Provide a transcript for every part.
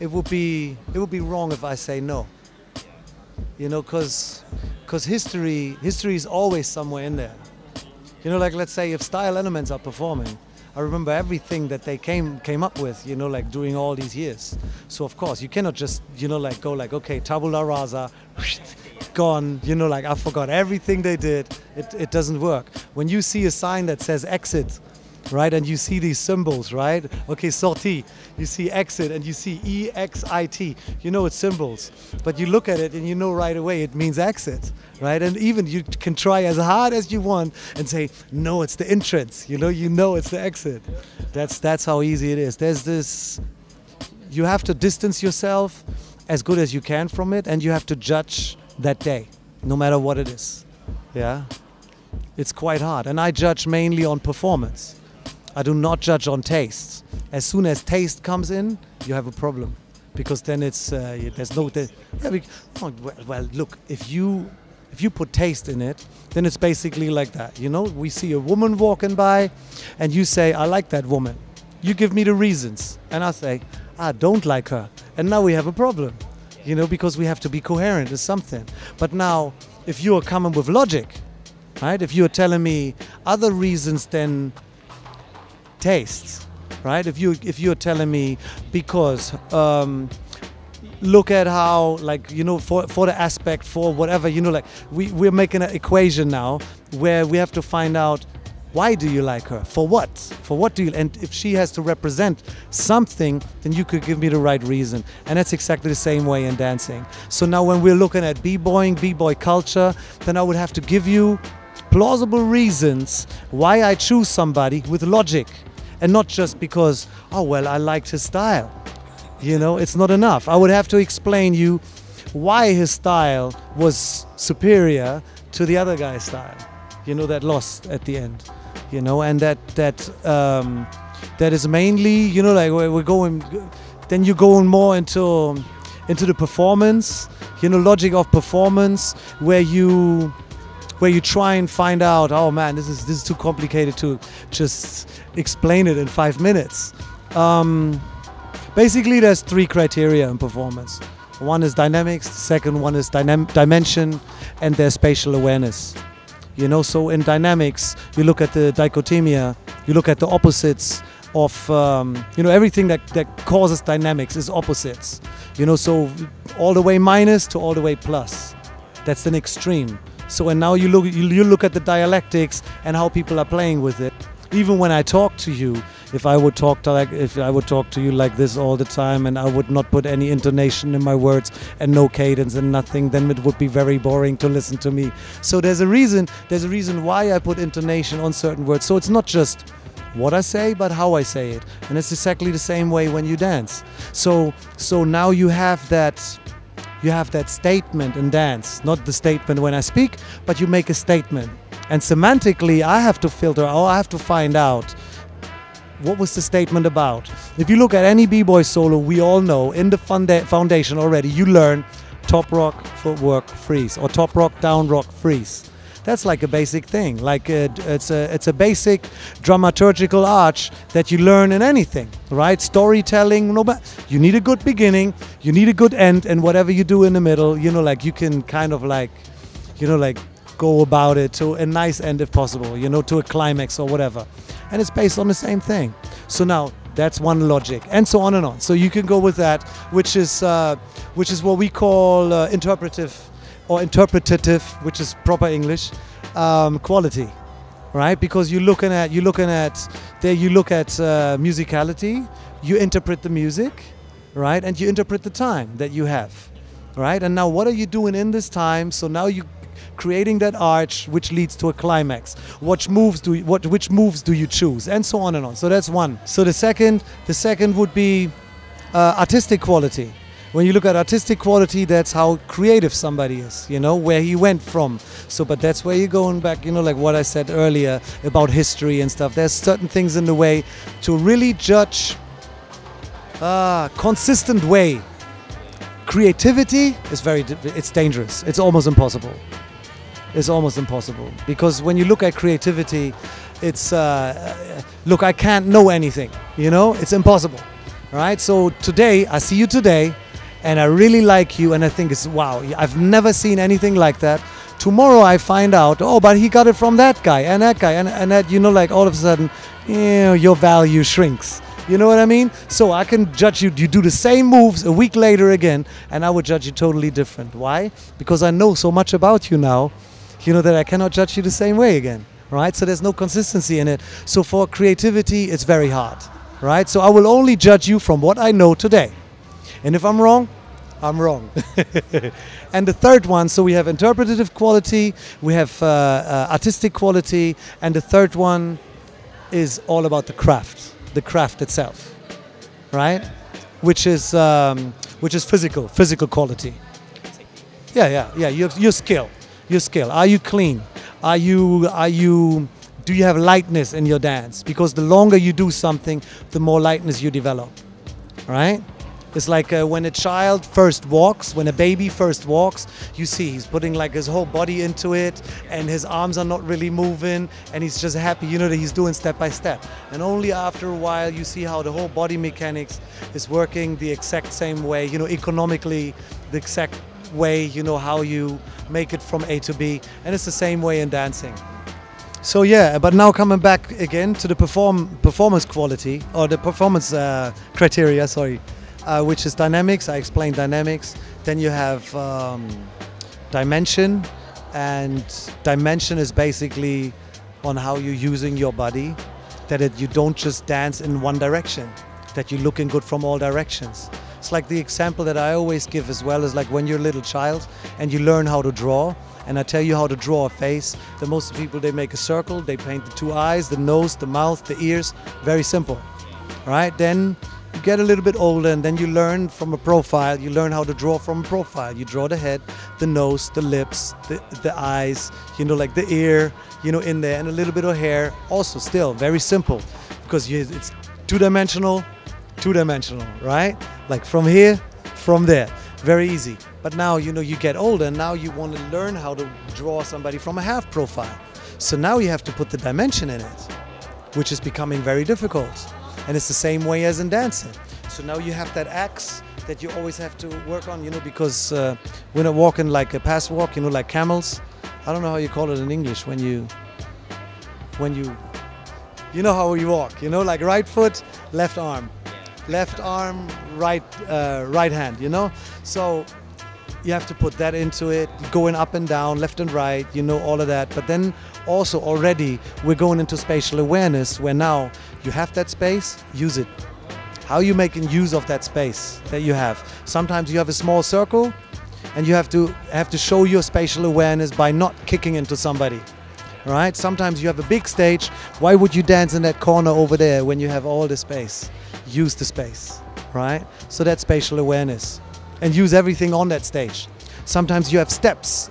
It would be wrong if I say no. You know, because history is always somewhere in there. You know, like let's say if Style Elements are performing, I remember everything that they came up with, you know, like during all these years. So of course you cannot just, you know, like go like, okay, tabula rasa, gone, you know, like I forgot everything they did. It doesn't work. When you see a sign that says exit, right, and you see these symbols, right? Okay, sortie, you see exit and you see E-X-I-T, you know it's symbols, but you look at it and you know right away it means exit, right? And even you can try as hard as you want and say, no, it's the entrance, you know it's the exit. That's how easy it is. There's this, you have to distance yourself as good as you can from it, and you have to judge that day, no matter what it is, yeah? It's quite hard, and I judge mainly on performance. I do not judge on taste. As soon as taste comes in, you have a problem, because then it's there's no. Well, look, if you put taste in it, then it's basically like that. You know, we see a woman walking by, and you say, "I like that woman." You give me the reasons, and I say, "I don't like her," and now we have a problem. You know, because we have to be coherent with something. But now, if you are coming with logic, right? If you are telling me other reasons than tastes, right? If you're telling me because look at how, like, you know, for the aspect, for whatever, you know, like we're making an equation now where we have to find out, why do you like her? For what do you, and if she has to represent something, then you could give me the right reason. And that's exactly the same way in dancing. So now when we're looking at b-boying, b-boy culture, then I would have to give you plausible reasons why I choose somebody with logic. And not just because, oh, well, I liked his style. You know, it's not enough. I would have to explain you why his style was superior to the other guy's style, you know, that lost at the end. You know, and that is mainly, you know, like we're going, then you're going more into the performance, you know, logic of performance, where you try and find out, oh man, this is too complicated to just explain it in 5 minutes. Basically, there's 3 criteria in performance. One is dynamics, the second one is dimension, and there's spatial awareness. You know, so in dynamics, you look at the dichotomia, you look at the opposites of, you know, everything that causes dynamics is opposites. You know, so all the way minus to all the way plus. That's an extreme. So, and now you look at the dialectics and how people are playing with it. Even when I talk to you, if I would talk to you like this all the time, and I would not put any intonation in my words and no cadence and nothing, then it would be very boring to listen to me. So there's a reason why I put intonation on certain words. So it's not just what I say, but how I say it. And it's exactly the same way when you dance. So now you have that statement in dance, not the statement when I speak, but you make a statement. And semantically, I have to filter, or I have to find out, what was the statement about? If you look at any b-boy solo, we all know in the foundation already, you learn top rock, footwork, freeze, or top rock, down rock, freeze. That's like a basic thing. Like it's a basic dramaturgical arch that you learn in anything, right? Storytelling, you need a good beginning, you need a good end, and whatever you do in the middle, you know, like you can kind of like, you know, like go about it to a nice end if possible, you know, to a climax or whatever. And it's based on the same thing. So now that's one logic, and so on and on. So you can go with that, which is what we call interpretative, which is proper English, quality, right? Because you look at musicality, you interpret the music, right? And you interpret the time that you have, right? And now what are you doing in this time? So now you creating that arch which leads to a climax. Which moves do you choose, and so on and on. So that's one. So the second would be artistic quality. When you look at artistic quality, that's how creative somebody is, you know, where he went from. So, but that's where you're going back, you know, like what I said earlier about history and stuff. There's certain things in the way to really judge consistent way. Creativity is it's dangerous. It's almost impossible. It's almost impossible, because when you look at creativity, it's look, I can't know anything, you know, it's impossible. All right, so today, I see you today, and I really like you, and I think it's, wow, I've never seen anything like that. Tomorrow I find out, oh, but he got it from that guy, and that guy, and that, you know, like all of a sudden, you know, your value shrinks. You know what I mean? So I can judge you, you do the same moves a week later again, and I would judge you totally different. Why? Because I know so much about you now, you know, that I cannot judge you the same way again, right? So there's no consistency in it. So for creativity, it's very hard, right? So I will only judge you from what I know today. And if I'm wrong, I'm wrong. And the third one, so we have interpretative quality, we have artistic quality, and the third one is all about the craft itself, right? Which is physical quality. Yeah. Your skill. Are you clean? Do you have lightness in your dance? Because the longer you do something, the more lightness you develop, right? It's like when a child first walks, when a baby first walks, you see he's putting like his whole body into it, and his arms are not really moving, and he's just happy, you know, that he's doing step by step. And only after a while you see how the whole body mechanics is working the exact same way, you know, economically, the exact way, you know, how you make it from A to B. And it's the same way in dancing. So yeah, but now coming back again to the performance quality, or the performance criteria, sorry. Which is dynamics. I explained dynamics. Then you have dimension, and dimension is basically on how you're using your body, that you don't just dance in one direction, that you're looking good from all directions. It's like the example that I always give as well, is like when you're a little child and you learn how to draw, and I tell you how to draw a face. The most people, they make a circle, they paint the two eyes, the nose, the mouth, the ears, very simple, right? Then you get a little bit older, and then you learn from a profile. You learn how to draw from a profile. You draw the head, the nose, the lips, the eyes, you know, like the ear, you know, in there, and a little bit of hair. Also still very simple, because it's two-dimensional, right? Like from here, from there. Very easy. But now, you know, you get older, and now you want to learn how to draw somebody from a half profile. So now you have to put the dimension in it, which is becoming very difficult. And it's the same way as in dancing. So now you have that axe that you always have to work on, you know, because when I'm walking like a pass walk, you know, like camels. I don't know how you call it in English, when you know how you walk, you know, like right foot, left arm, right hand, you know. So you have to put that into it, going up and down, left and right, you know, all of that. But then also already we're going into spatial awareness, where now you have that space, use it. How are you making use of that space that you have? Sometimes you have a small circle, and you have to show your spatial awareness by not kicking into somebody, right? Sometimes you have a big stage. Why would you dance in that corner over there when you have all the space? Use the space, right? So that's spatial awareness. And use everything on that stage. Sometimes you have steps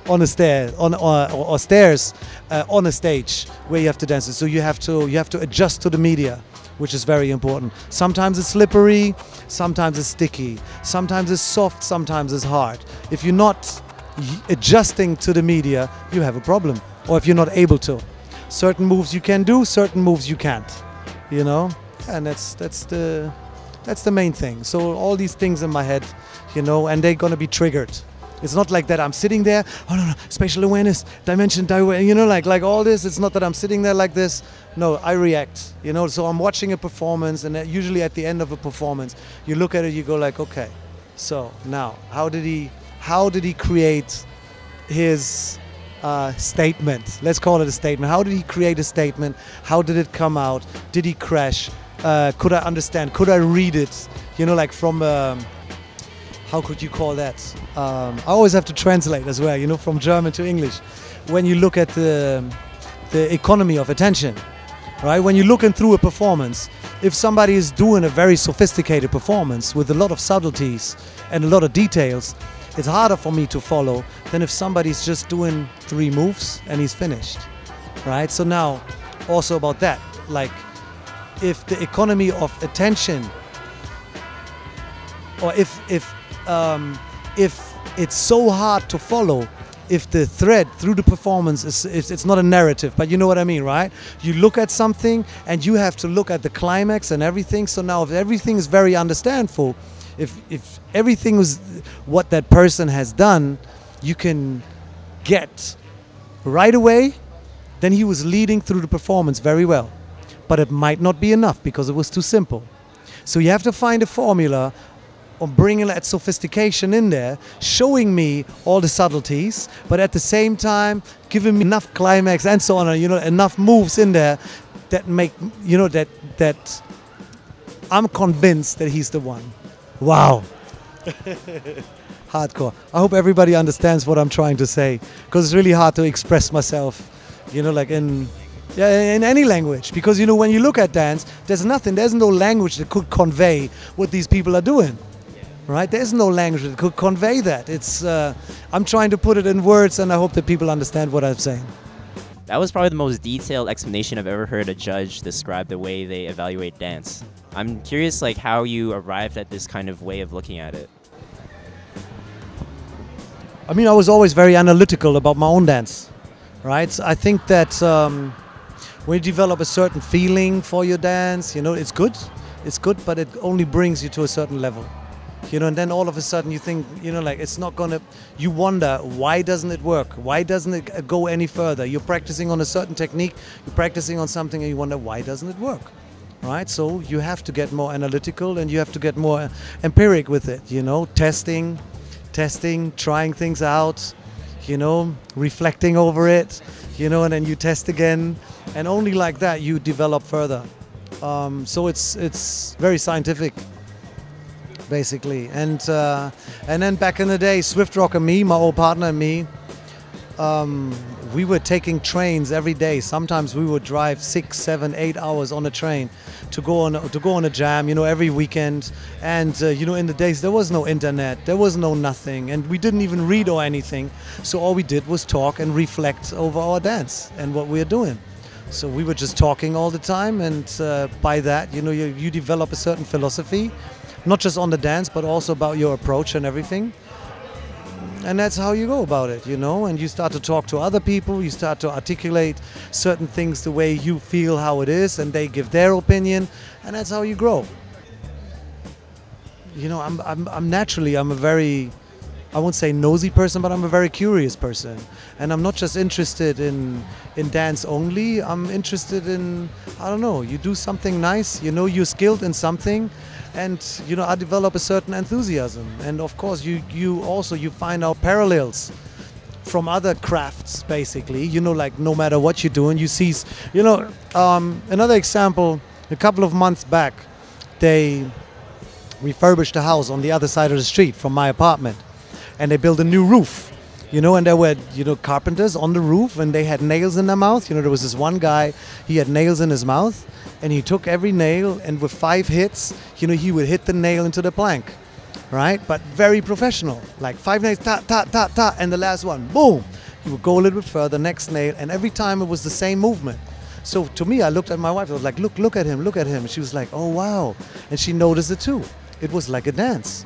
on a stair, or stairs on a stage where you have to dance. So you have to adjust to the media, which is very important. Sometimes it's slippery, sometimes it's sticky, sometimes it's soft, sometimes it's hard. If you're not adjusting to the media, you have a problem. Or if you're not able to. Certain moves you can do, certain moves you can't. You know, and that's the main thing. So all these things in my head, you know, and they're gonna be triggered. It's not like that I'm sitting there, oh no, spatial awareness, dimension, you know, like all this. It's not that I'm sitting there like this. No, I react, you know. So I'm watching a performance, and usually at the end of a performance, you look at it, you go like, okay, so now how did he create his statement? Let's call it a statement. How did he create a statement? How did it come out? Did he crash? Could I understand? Could I read it? You know, like from, how could you call that? I always have to translate as well, you know, from German to English. When you look at the economy of attention, right? When you're looking through a performance, if somebody is doing a very sophisticated performance with a lot of subtleties and a lot of details, it's harder for me to follow than if somebody's just doing 3 moves and he's finished, right? So now, also about that, like, if the economy of attention, or if it's so hard to follow, if the thread through the performance it's not a narrative, but you know what I mean, right? You look at something and you have to look at the climax and everything. So now if everything is very understandable, if everything was what that person has done, you can get right away, then he was leading through the performance very well. But it might not be enough because it was too simple. So you have to find a formula of bringing that sophistication in there, showing me all the subtleties, but at the same time giving me enough climax and so on, you know, enough moves in there that make, you know, that I'm convinced that he's the one. Wow. Hardcore. I hope everybody understands what I'm trying to say, because it's really hard to express myself, you know, like in any language, because, you know, when you look at dance, there's no language that could convey what these people are doing, right? There's no language that could convey that. It's I'm trying to put it in words, and I hope that people understand what I'm saying. That was probably the most detailed explanation I've ever heard a judge describe the way they evaluate dance. I'm curious, like, how you arrived at this kind of way of looking at it. I mean, I was always very analytical about my own dance, right? So I think that when you develop a certain feeling for your dance, you know, it's good, but it only brings you to a certain level, you know, and then all of a sudden you think, you know, like, it's not gonna, you wonder, why doesn't it work? Why doesn't it go any further? You're practicing on a certain technique, you're practicing on something, and you wonder, why doesn't it work? Right? So you have to get more analytical, and you have to get more empiric with it, you know, testing, trying things out, you know, reflecting over it, you know, and then you test again, and only like that you develop further. So it's very scientific, basically. And then back in the day, Swift Rock and me, my old partner and me, we were taking trains every day. Sometimes we would drive 6, 7, 8 hours on a train to go on a jam, you know, every weekend. And you know, in the days there was no internet, there was no nothing, and we didn't even read or anything. So all we did was talk and reflect over our dance and what we are doing. So we were just talking all the time, and by that, you know, you develop a certain philosophy, not just on the dance, but also about your approach and everything. And that's how you go about it, you know, and you start to talk to other people, you start to articulate certain things the way you feel how it is, and they give their opinion, and that's how you grow. You know, I'm naturally, I'm a very, I won't say nosy person, but I'm a very curious person. And I'm not just interested in dance only, I'm interested in, I don't know, you do something nice, you know, you're skilled in something, and, you know, I develop a certain enthusiasm. And of course, you also find out parallels from other crafts, basically, you know, like, no matter what you're doing, you see, you know, another example, a couple of months back, they refurbished a house on the other side of the street from my apartment, and they built a new roof, you know, and there were, you know, carpenters on the roof, and they had nails in their mouth. You know, there was this one guy, he had nails in his mouth, and he took every nail, and with 5 hits, you know, he would hit the nail into the plank, right? But very professional, like 5 nails, ta, ta, ta, ta, and the last one, boom! He would go a little bit further, next nail, and every time it was the same movement. So to me, I looked at my wife, I was like, look at him, look at him. And she was like, oh, wow. And she noticed it too. It was like a dance.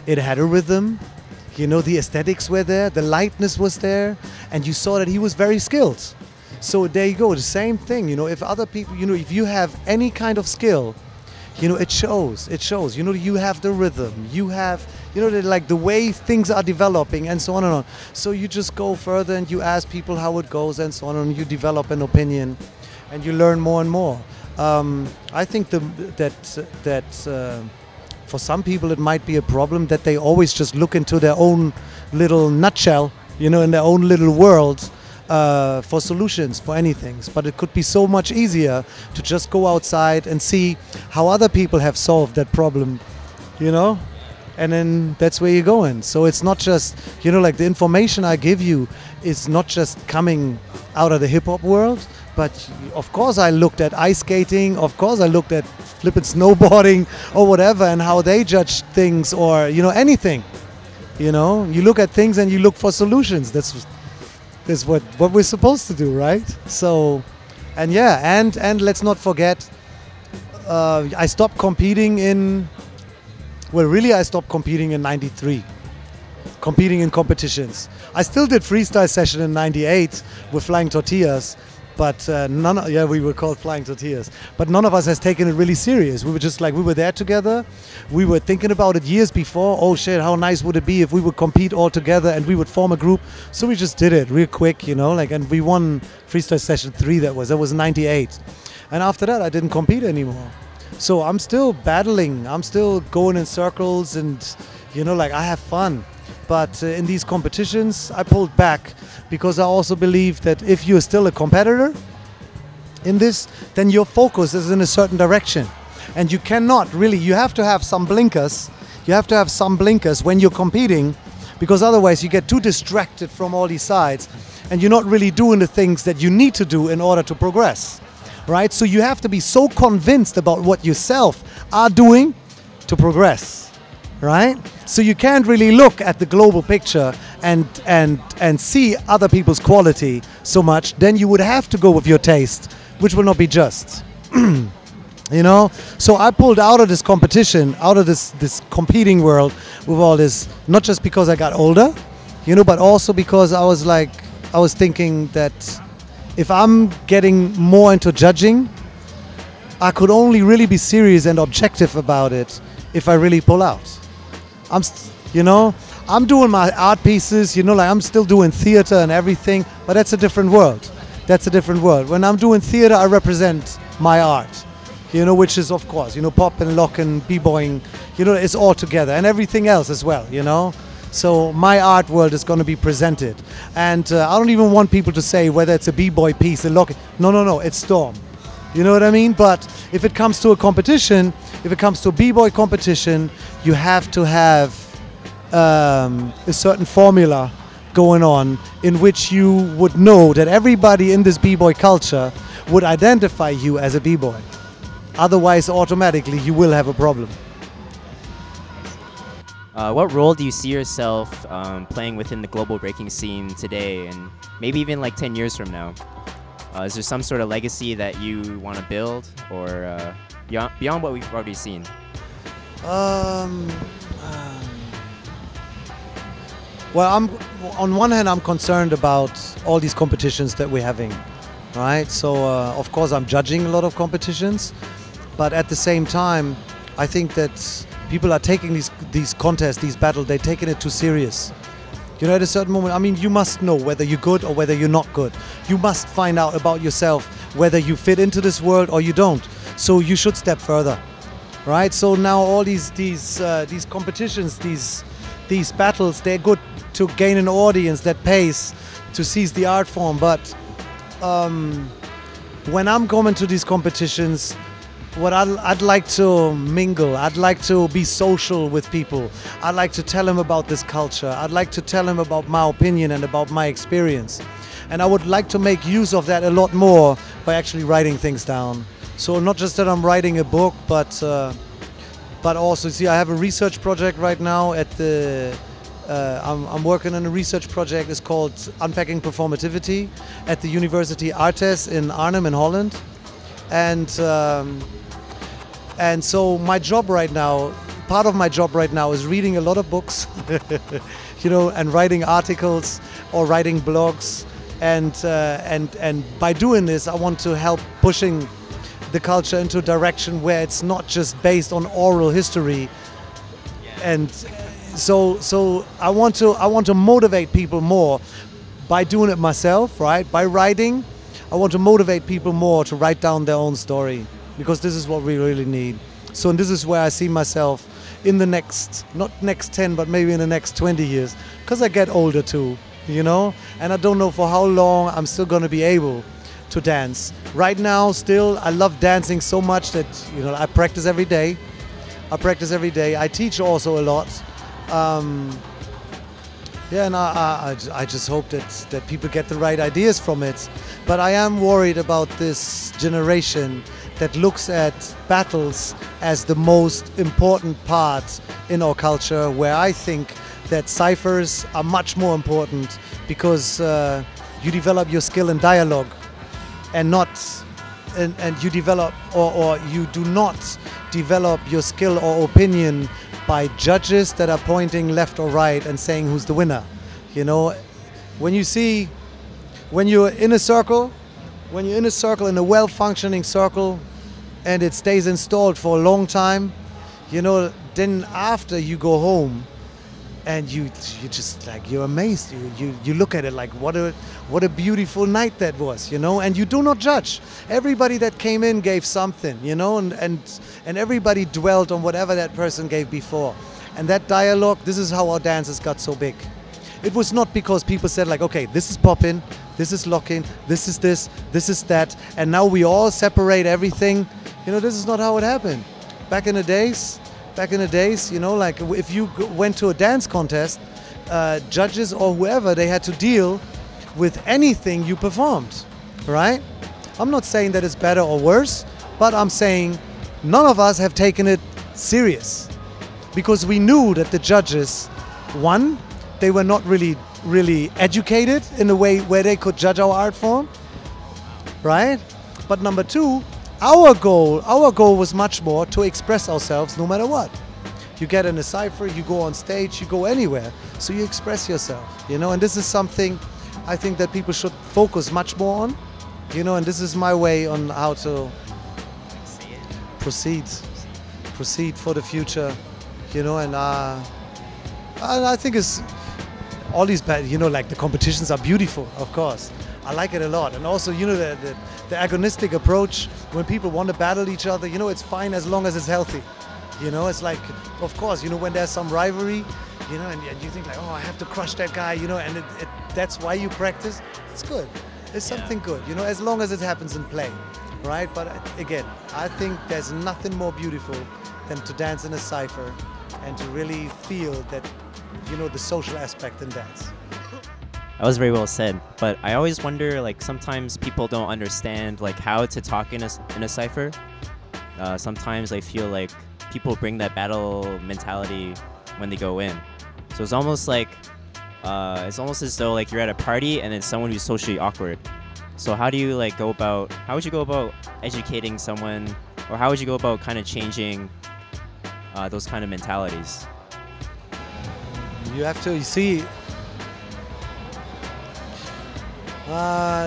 It had a rhythm. You know, the aesthetics were there, the lightness was there, and you saw that he was very skilled. So there you go, the same thing, you know, if other people, you know, if you have any kind of skill, you know, it shows, you know, you have the rhythm, you have, you know, like the way things are developing and so on and on. So you just go further and you ask people how it goes and so on, and you develop an opinion and you learn more and more. I think that for some people it might be a problem that they always just look into their own little nutshell, you know, in their own little world for solutions for anything. But it could be so much easier to just go outside and see how other people have solved that problem, you know, and then that's where you're going. So it's not just, you know, like the information I give you is not just coming out of the hip-hop world, but of course I looked at ice skating, of course I looked at flipping snowboarding or whatever, and how they judge things, or, you know, anything. You know, you look at things and you look for solutions. That's what we're supposed to do, right? So, and yeah, and let's not forget, I stopped competing in, well, really I stopped competing in '93. competing in competitions. I still did freestyle session in '98 with Flying Tortillas, but we were called Flying Tortillas. But none of us has taken it really serious. We were just like, we were there together. We were thinking about it years before. Oh shit, how nice would it be if we would compete all together and we would form a group? So we just did it real quick, you know, like, and we won freestyle session 3. That was '98. And after that, I didn't compete anymore. So I'm still battling. I'm still going in circles and, you know, like, I have fun. But in these competitions, I pulled back because I also believe that if you're still a competitor in this, then your focus is in a certain direction. And you cannot really, you have to have some blinkers. You have to have some blinkers when you're competing, because otherwise you get too distracted from all these sides and you're not really doing the things that you need to do in order to progress. Right? So you have to be so convinced about what yourself are doing to progress. Right? So you can't really look at the global picture and see other people's quality so much. Then you would have to go with your taste, which will not be just. You know? So I pulled out of this competition, out of this competing world with all this, not just because I got older, you know, but also because I was thinking that if I'm getting more into judging, I could only really be serious and objective about it if I really pull out. I'm doing my art pieces, you know, like I'm still doing theater and everything, but that's a different world. That's a different world. When I'm doing theater, I represent my art, you know, which is, of course, you know, pop and lock and b-boying, you know, it's all together, and everything else as well, you know. So my art world is going to be presented. And I don't even want people to say whether it's a b-boy piece, a lock. No, it's Storm. You know what I mean? But if it comes to a competition, if it comes to a b-boy competition, you have to have a certain formula going on in which you would know that everybody in this b-boy culture would identify you as a b-boy. Otherwise, automatically, you will have a problem. What role do you see yourself playing within the global breaking scene today, and maybe even like 10 years from now? Is there some sort of legacy that you want to build, or beyond what we've already seen? Well, on one hand, I'm concerned about all these competitions that we're having, right? So, of course, I'm judging a lot of competitions, but at the same time, I think that people are taking these contests, these battles, they're taking it too serious. You know, at a certain moment, I mean, you must know whether you're good or whether you're not good. You must find out about yourself whether you fit into this world or you don't. So you should step further, right? So now all these competitions, these battles, they're good to gain an audience that pays to seize the art form. But when I'm going to these competitions, I'd like to mingle. I'd like to be social with people. I'd like to tell them about this culture. I'd like to tell them about my opinion and about my experience. And I would like to make use of that a lot more by actually writing things down. So not just that I'm writing a book, but also, see, I have a research project right now at the. I'm working on a research project. It's called Unpacking Performativity at the University Artes in Arnhem in Holland. And so my job right now, part of my job right now is reading a lot of books, you know, and writing articles or writing blogs. And by doing this, I want to help pushing the culture into a direction where it's not just based on oral history. And so I want to motivate people more by doing it myself, right? By writing, I want to motivate people more to write down their own story, because this is what we really need. So, and this is where I see myself in the next, not next 10, but maybe in the next 20 years, because I get older too, you know, and I don't know for how long I'm still going to be able to dance. Right now, still, I love dancing so much that, you know, I practice every day. I teach also a lot. Yeah, and I just hope that people get the right ideas from it. But I am worried about this generation that looks at battles as the most important part in our culture, where I think that ciphers are much more important, because you develop your skill in dialogue and you develop or you do not develop your skill or opinion by judges that are pointing left or right and saying who's the winner. You know, when you're in a circle, in a well-functioning circle, and it stays installed for a long time, you know, then after you go home, and you just like, you're amazed. You look at it like, what a beautiful night that was, you know. And you do not judge. Everybody that came in gave something, you know, and everybody dwelt on whatever that person gave before. And that dialogue, this is how our dances got so big. It was not because people said like, okay, this is popping, this is locking, this is that, and now we all separate everything. You know, this is not how it happened. Back in the days, you know, like if you went to a dance contest, judges or whoever, they had to deal with anything you performed, right? I'm not saying that it's better or worse, but I'm saying none of us have taken it serious because we knew that the judges, one, they were not really educated in a way where they could judge our art form, right? But number two, our goal was much more to express ourselves no matter what. You get in a cypher, you go on stage, you go anywhere, so you express yourself, you know, and this is something I think that people should focus much more on, you know, and this is my way on how to proceed for the future, you know, and I think it's all these bad, you know, like the competitions are beautiful, of course. I like it a lot. And also, you know, the agonistic approach, when people want to battle each other, you know, it's fine as long as it's healthy. You know, it's like, of course, you know, when there's some rivalry, you know, and you think like, oh, I have to crush that guy, you know, and that's why you practice. It's good. It's something good, you know, as long as it happens in play, right? But again, I think there's nothing more beautiful than to dance in a cypher and to really feel that, you know, the social aspect in dance. That was very well said, but I always wonder, like, sometimes people don't understand like how to talk in a cipher. Sometimes I feel like people bring that battle mentality when they go in, so it's almost like it's almost as though like you're at a party and it's someone who's socially awkward. So how would you go about educating someone, or how would you go about kind of changing those kind of mentalities? You have to, you see,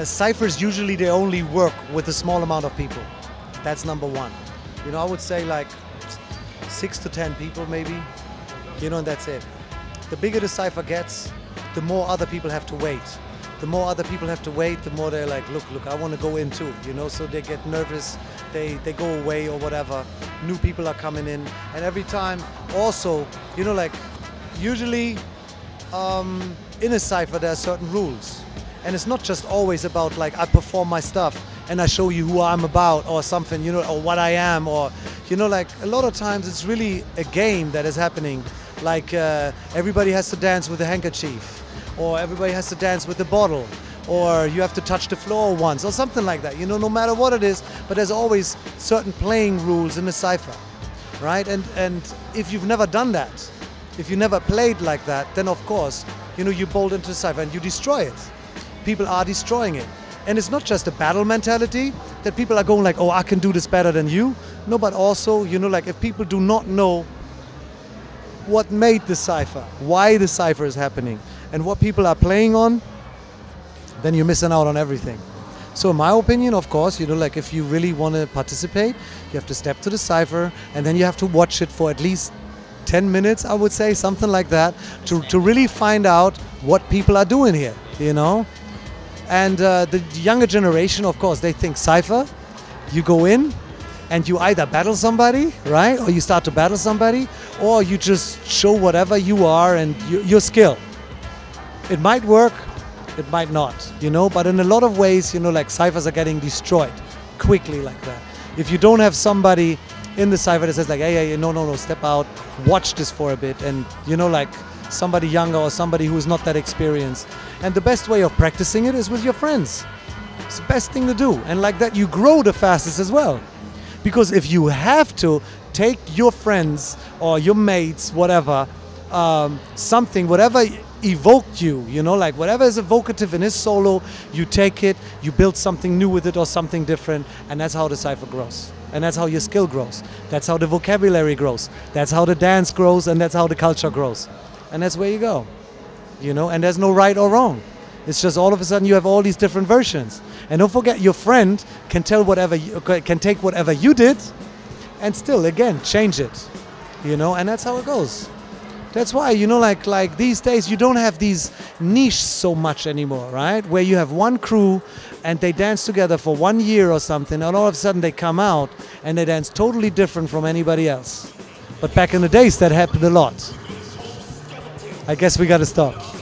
ciphers usually they only work with a small amount of people. That's number one. You know, I would say like 6 to 10 people maybe, you know, and that's it. The bigger the cipher gets, the more other people have to wait. The more other people have to wait, the more they're like, look, I want to go in too, you know, so they get nervous, they go away or whatever. New people are coming in, and every time also, you know, like usually in a cipher there are certain rules. And it's not just always about like I perform my stuff and I show you who I'm about or something, you know, or what I am, or, you know, like a lot of times it's really a game that is happening. Like everybody has to dance with a handkerchief, or everybody has to dance with a bottle, or you have to touch the floor once, or something like that, you know, no matter what it is, but there's always certain playing rules in a cipher, right? And if you've never done that, if you never played like that, then of course, you know, you bolt into a cipher and you destroy it. People are destroying it. And it's not just a battle mentality that people are going like, oh, I can do this better than you. No, but also, you know, like if people do not know what made the cipher, why the cipher is happening, and what people are playing on, then you're missing out on everything. So in my opinion, of course, you know, like if you really want to participate, you have to step to the cipher and then you have to watch it for at least 10 minutes, I would say, something like that, to really find out what people are doing here, you know. And the younger generation, of course, they think cipher, you go in and you either battle somebody, right? Or you start to battle somebody, or you just show whatever you are and your skill. It might work, it might not, you know, but in a lot of ways, you know, like ciphers are getting destroyed quickly like that. If you don't have somebody in the cipher that says like, hey, no, step out, watch this for a bit, and, you know, like somebody younger or somebody who is not that experienced. And the best way of practicing it is with your friends. It's the best thing to do. And like that, you grow the fastest as well. Because if you have to take your friends or your mates, whatever, whatever evoked you, you know, like whatever is evocative in his solo, you take it, you build something new with it or something different, and that's how the cipher grows. And that's how your skill grows. That's how the vocabulary grows. That's how the dance grows, and that's how the culture grows. And that's where you go, you know, and there's no right or wrong. It's just all of a sudden you have all these different versions. And don't forget, your friend can tell whatever can take whatever you did and still, again, change it, you know, and that's how it goes. That's why, you know, like these days you don't have these niche so much anymore, right? Where you have one crew and they dance together for 1 year or something, and all of a sudden they come out and they dance totally different from anybody else. But back in the days that happened a lot. I guess we gotta stop.